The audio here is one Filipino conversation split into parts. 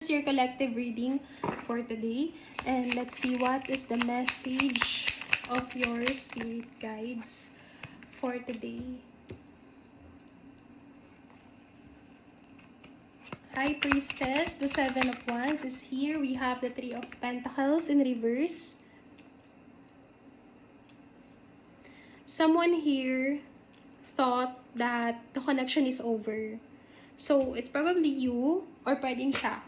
is your collective reading for today. And let's see what is the message of your spirit guides for today. High Priestess, the Seven of Wands is here. We have the Three of Pentacles in reverse. Someone here thought that the connection is over. So, it's probably you or pwedeng siya.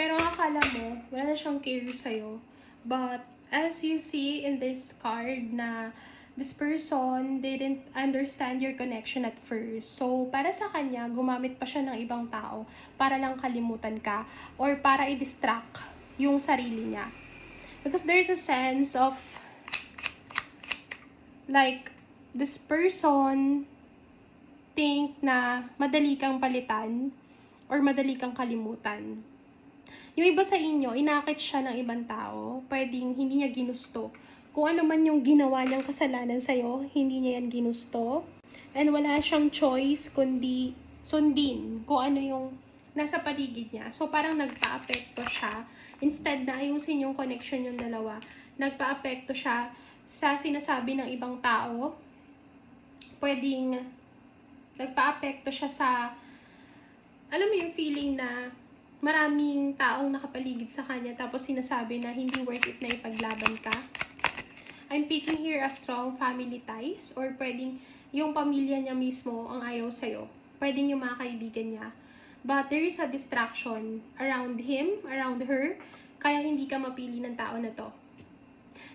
Pero akala mo, wala na siyang care sa'yo. But, as you see in this card na this person didn't understand your connection at first. So, para sa kanya, gumamit pa siya ng ibang tao para lang kalimutan ka or para i-distract yung sarili niya. Because there's a sense of like, this person think na madali kang palitan or madali kang kalimutan. Yung iba sa inyo, inakit siya ng ibang tao, pwedeng hindi niya ginusto. Kung ano man yung ginawa niyang kasalanan sa'yo, hindi niya yan ginusto. And wala siyang choice kundi sundin kung ano yung nasa paligid niya. So parang nagpa-apekto siya. Instead na ayusin yung connection yung dalawa, nagpa-apekto siya sa sinasabi ng ibang tao. Pwedeng nagpa-apekto siya sa, alam mo yung feeling na maraming taong nakapaligid sa kanya tapos sinasabi na hindi worth it na ipaglaban ka. I'm picking here a strong family ties or pwedeng yung pamilya niya mismo ang ayaw sa'yo. Pwedeng yung mga kaibigan niya. But there is a distraction around him, around her, kaya hindi ka mapili ng tao na to.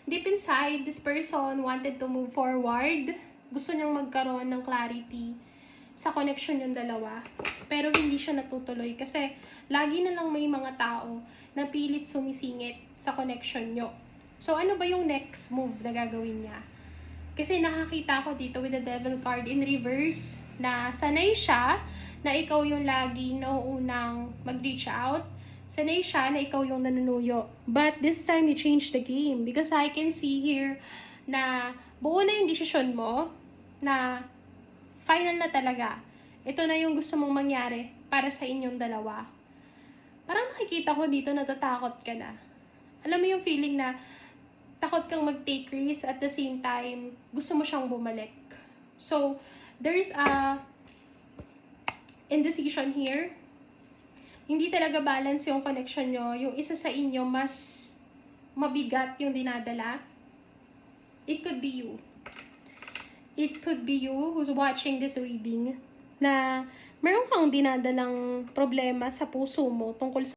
Deep inside, this person wanted to move forward. Gusto niyang magkaroon ng clarity sa connection yung dalawa. Pero hindi siya natutuloy kasi lagi na lang may mga tao na pilit sumisingit sa connection nyo. So, ano ba yung next move na gagawin niya? Kasi nakakita ko dito with the Devil card in reverse na sanay siya na ikaw yung laging nauunang mag-reach out. Sanay siya na ikaw yung nanunuyo. But this time, you change the game. Because I can see here na buo na yung desisyon mo na final na talaga. Ito na yung gusto mong mangyari para sa inyong dalawa. Parang nakikita ko dito natatakot ka na. Alam mo yung feeling na takot kang mag-take risk at the same time, gusto mo siyang bumalik. So, there's a indecision here. Hindi talaga balance yung connection nyo. Yung isa sa inyo, mas mabigat yung dinadala. It could be you. It could be you who's watching this reading na meron kang dinadalang problema sa puso mo tungkol sa